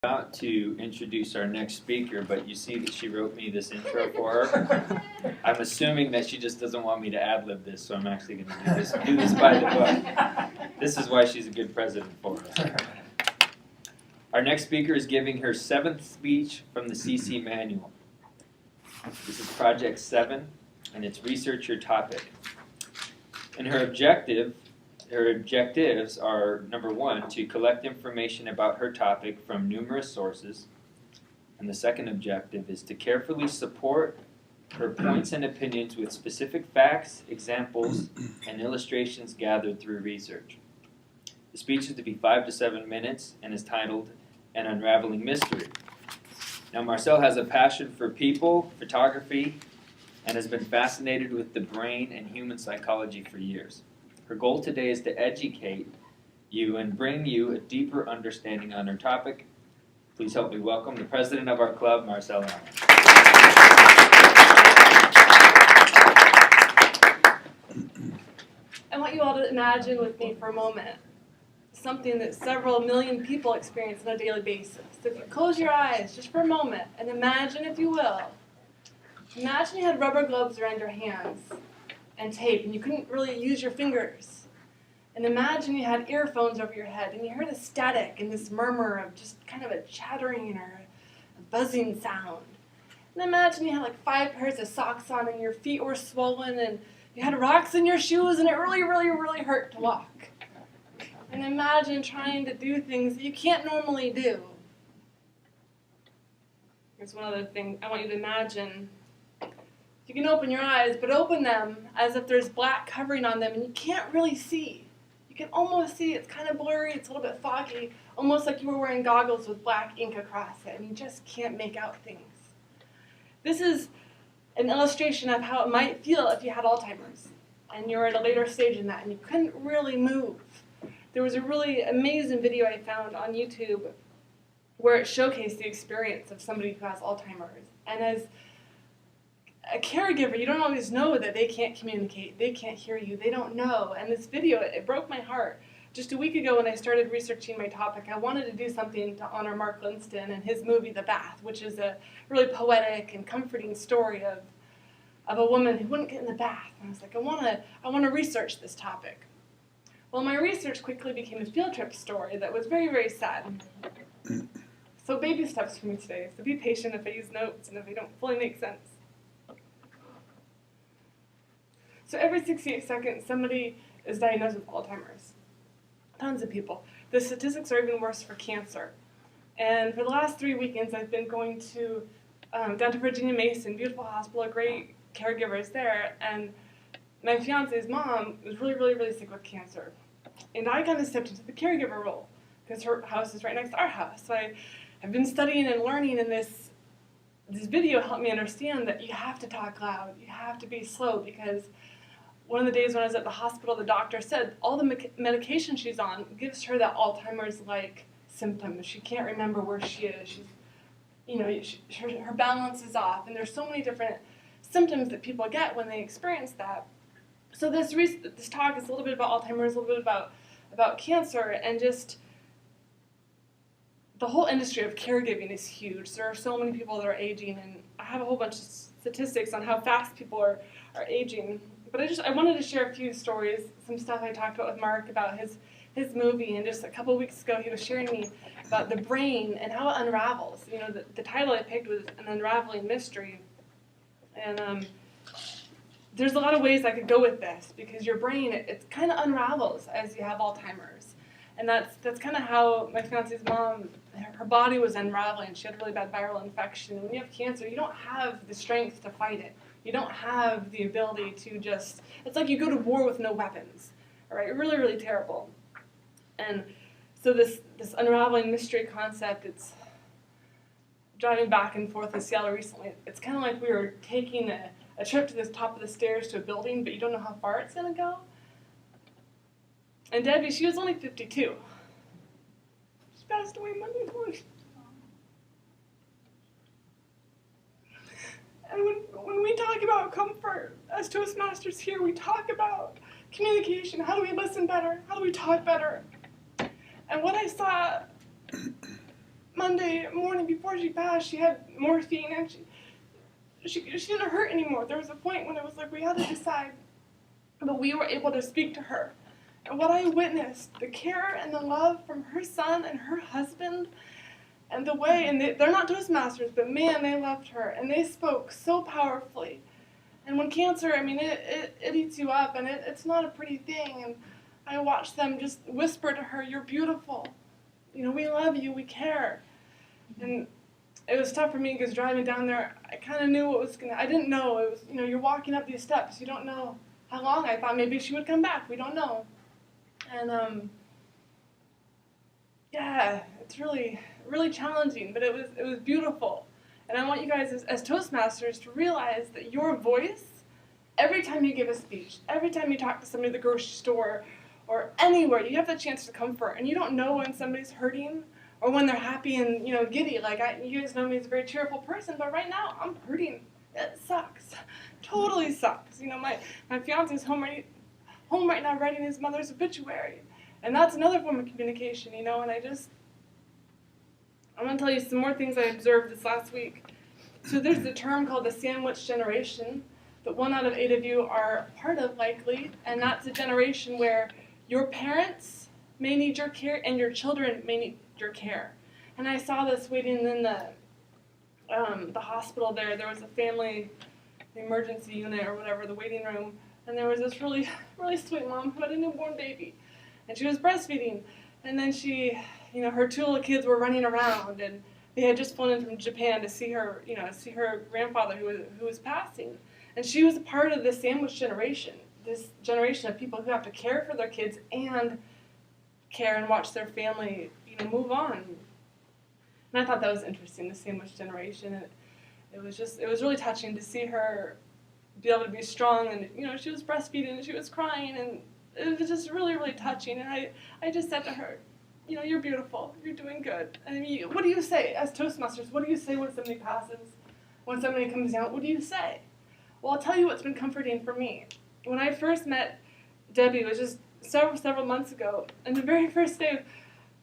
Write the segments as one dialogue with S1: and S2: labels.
S1: About to introduce our next speaker, but you see that she wrote me this intro for her. I'm assuming that she just doesn't want me to ad-lib this, so I'm actually going to do this by the book. This is why she's a good president for us. Our next speaker is giving her 7th speech from the CC Manual. This is Project 7, and it's Research Your Topic. And her objectives are, number 1, to collect information about her topic from numerous sources. And the second objective is to carefully support her points and opinions with specific facts, examples, and illustrations gathered through research. The speech is to be 5 to 7 minutes and is titled An Unraveling Mystery. Now, Marcel has a passion for people, photography, and has been fascinated with the brain and human psychology for years. Her goal today is to educate you and bring you a deeper understanding on her topic. Please help me welcome the president of our club, Marcel Allen.
S2: I want you all to imagine with me for a moment something that several million people experience on a daily basis. So if you close your eyes just for a moment and imagine, if you will, imagine you had rubber gloves around your hands and tape, and you couldn't really use your fingers. And imagine you had earphones over your head, and you heard a static and this murmur of just kind of a chattering or a buzzing sound. And imagine you had like 5 pairs of socks on, and your feet were swollen, and you had rocks in your shoes, and it really, really, really hurt to walk. And imagine trying to do things that you can't normally do. Here's one other thing I want you to imagine. You can open your eyes, but open them as if there's black covering on them and you can't really see. You can almost see, it's kind of blurry, it's a little bit foggy, almost like you were wearing goggles with black ink across it, and you just can't make out things. This is an illustration of how it might feel if you had Alzheimer's and you're at a later stage in that and you couldn't really move. There was a really amazing video I found on YouTube where it showcased the experience of somebody who has Alzheimer's. And as a caregiver, you don't always know that they can't communicate, they can't hear you, they don't know. And this video, it broke my heart. Just a week ago when I started researching my topic, I wanted to do something to honor Mark Linston and his movie, The Bath, which is a really poetic and comforting story of a woman who wouldn't get in the bath. And I was like, I want to research this topic. Well, my research quickly became a field trip story that was very, very sad. So baby steps for me today, so be patient if I use notes and if they don't fully make sense. So every 68 seconds, somebody is diagnosed with Alzheimer's. Tons of people. The statistics are even worse for cancer. And for the last 3 weekends, I've been going to down to Virginia Mason, beautiful hospital, great caregivers there, and my fiance's mom was really, really, really sick with cancer. And I kind of stepped into the caregiver role because her house is right next to our house. So I've been studying and learning, and this video helped me understand that you have to talk loud, you have to be slow, because one of the days when I was at the hospital, the doctor said all the medication she's on gives her that Alzheimer's-like symptoms. She can't remember where she is. Her balance is off, and there's so many different symptoms that people get when they experience that. So this talk is a little bit about Alzheimer's, a little bit about cancer, and just the whole industry of caregiving is huge. There are so many people that are aging, and I have a whole bunch of statistics on how fast people are aging. But I wanted to share a few stories, some stuff I talked about with Mark about his movie, and just a couple of weeks ago he was sharing me about the brain and how it unravels. You know, the title I picked was An Unraveling Mystery. And there's a lot of ways I could go with this, because your brain, it kind of unravels as you have Alzheimer's. And that's kind of how my fiance's mom, her body was unraveling. She had a really bad viral infection. When you have cancer, you don't have the strength to fight it. You don't have the ability to just, it's like you go to war with no weapons. All right, really, really terrible. And so this unraveling mystery concept, it's driving back and forth in Seattle recently. It's kind of like we were taking a trip to the top of the stairs to a building, but you don't know how far it's going to go. And Debbie, she was only 52. She passed away Monday morning. And when we talk about comfort, as Toastmasters here, we talk about communication. How do we listen better? How do we talk better? And what I saw Monday morning before she passed, she had morphine and she didn't hurt anymore. There was a point when it was like we had to decide, but we were able to speak to her. And what I witnessed, the care and the love from her son and her husband, and the way, and they're not Toastmasters, but man, they loved her, and they spoke so powerfully. And when cancer, I mean, it eats you up, and it's not a pretty thing, and I watched them just whisper to her, "You're beautiful. You know, we love you, we care." And it was tough for me because driving down there, I kind of knew what was I didn't know. It was, you know, you're walking up these steps, you don't know how long. I thought maybe she would come back, we don't know. And, yeah, it's really, really challenging, but it was beautiful. And I want you guys as Toastmasters to realize that your voice, every time you give a speech, every time you talk to somebody at the grocery store or anywhere, you have the chance to comfort. And you don't know when somebody's hurting or when they're happy and, you know, giddy. Like, you guys know me as a very cheerful person, but right now I'm hurting. It sucks. Totally sucks. You know, my fiance's home right now writing his mother's obituary. And that's another form of communication, you know, and I'm going to tell you some more things I observed this last week. So there's a term called the sandwich generation that 1 out of 8 of you are part of, likely, and that's a generation where your parents may need your care and your children may need your care. And I saw this waiting in the hospital there. There was a family, the emergency unit or whatever, the waiting room, and there was this really, really sweet mom who had a newborn baby, and she was breastfeeding. And then she, you know, her 2 little kids were running around, and they had just flown in from Japan to see her, you know, see her grandfather who was passing. And she was a part of this sandwich generation, this generation of people who have to care for their kids and care and watch their family, you know, move on. And I thought that was interesting, the sandwich generation. And it was really touching to see her be able to be strong. And, you know, she was breastfeeding and she was crying, and it was just really, really touching. And I just said to her, you know, you're beautiful. You're doing good. I mean, what do you say as Toastmasters? What do you say when somebody passes? When somebody comes down, what do you say? Well, I'll tell you what's been comforting for me. When I first met Debbie, it was just several months ago, and the very first day,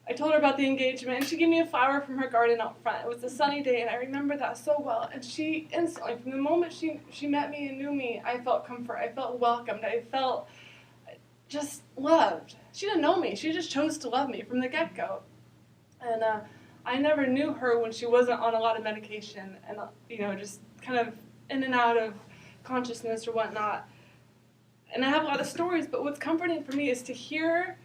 S2: I told her about the engagement, and she gave me a flower from her garden out front. It was a sunny day, and I remember that so well. And she instantly, from the moment she met me and knew me, I felt comfort. I felt welcomed. I felt just loved. She didn't know me. She just chose to love me from the get-go. And I never knew her when she wasn't on a lot of medication and, you know, just kind of in and out of consciousness or whatnot. And I have a lot of stories, but what's comforting for me is to hear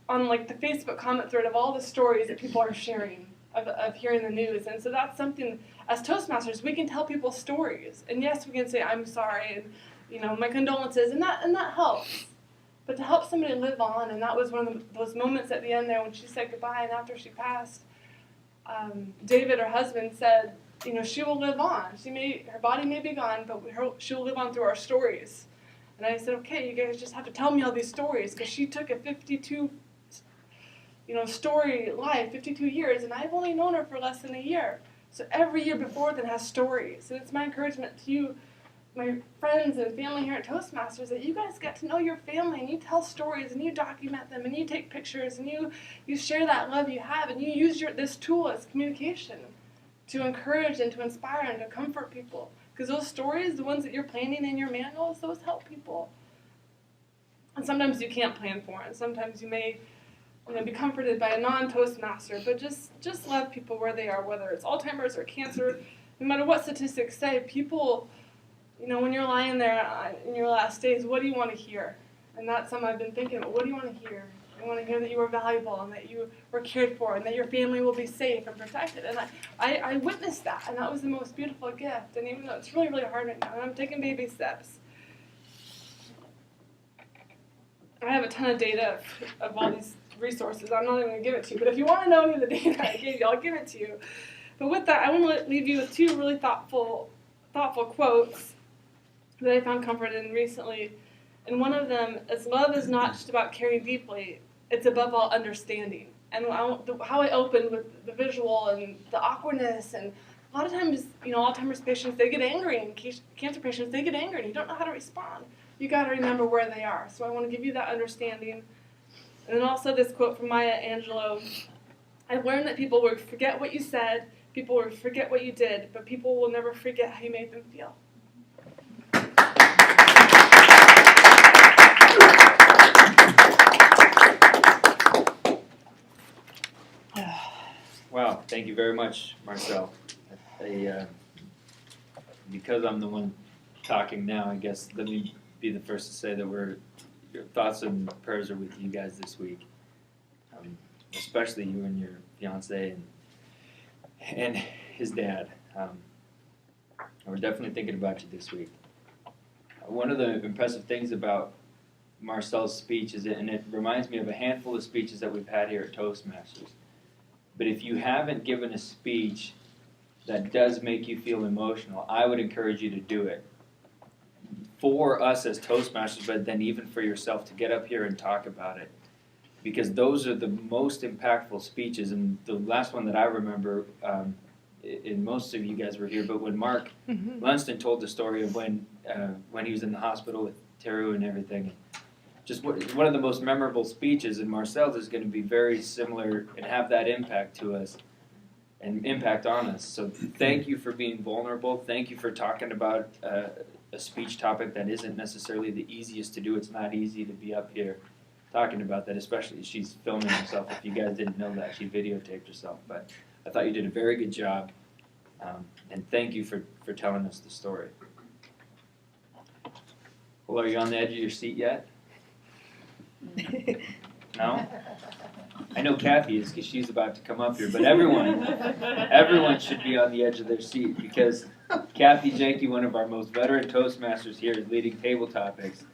S2: on, like, the Facebook comment thread of all the stories that people are sharing of hearing the news. And so that's something, as Toastmasters, we can tell people stories. And yes, we can say, I'm sorry, and, you know, my condolences, and that helps. But to help somebody live on, and that was one of those moments at the end there when she said goodbye, and after she passed, David, her husband, said, you know, she will live on. Her body may be gone, but she will live on through our stories. And I said, okay, you guys just have to tell me all these stories, because she took a 52, you know, story life, 52 years, and I've only known her for less than a year. So every year before then has stories. And it's my encouragement to you, my friends and family here at Toastmasters, that you guys get to know your family, and you tell stories, and you document them, and you take pictures, and you share that love you have, and you use this tool as communication to encourage and to inspire and to comfort people. Because those stories, the ones that you're planning in your manuals, those help people. And sometimes you can't plan for it. Sometimes you may, you know, be comforted by a non-Toastmaster, but just love people where they are, whether it's Alzheimer's or cancer. No matter what statistics say, people, you know, when you're lying there in your last days, what do you want to hear? And that's something I've been thinking about. What do you want to hear? I want to hear that you were valuable and that you were cared for and that your family will be safe and protected. And I witnessed that, and that was the most beautiful gift. And even though it's really, really hard right now, and I'm taking baby steps, I have a ton of data of all these resources. I'm not even going to give it to you. But if you want to know any of the data I gave you, I'll give it to you. But with that, I want to leave you with 2 really thoughtful quotes that I found comfort in recently. And one of them is, love is not just about caring deeply, it's above all understanding. And how I opened with the visual and the awkwardness, and a lot of times, you know, Alzheimer's patients, they get angry, and cancer patients, they get angry, and you don't know how to respond. You got to remember where they are. So I want to give you that understanding. And then also this quote from Maya Angelou, I learned that people will forget what you said, people will forget what you did, but people will never forget how you made them feel.
S1: Wow, thank you very much, Marcel. Because I'm the one talking now, I guess let me be the first to say that your thoughts and prayers are with you guys this week, especially you and your fiance and his dad. We're definitely thinking about you this week. One of the impressive things about Marcel's speech is, and it reminds me of a handful of speeches that we've had here at Toastmasters. But if you haven't given a speech that does make you feel emotional, I would encourage you to do it. For us as Toastmasters, but then even for yourself to get up here and talk about it. Because those are the most impactful speeches. And the last one that I remember, and most of you guys were here, but when Mark Lunston told the story of when he was in the hospital with Teru and everything, just one of the most memorable speeches, and Marcel's is going to be very similar and have that impact to us and impact on us. So thank you for being vulnerable. Thank you for talking about a speech topic that isn't necessarily the easiest to do. It's not easy to be up here talking about that, especially she's filming herself. If you guys didn't know that, she videotaped herself. But I thought you did a very good job, and thank you for telling us the story. Well, are you on the edge of your seat yet? No? I know Kathy is because she's about to come up here, but everyone should be on the edge of their seat because Kathy Jenke, one of our most veteran Toastmasters here, is leading table topics.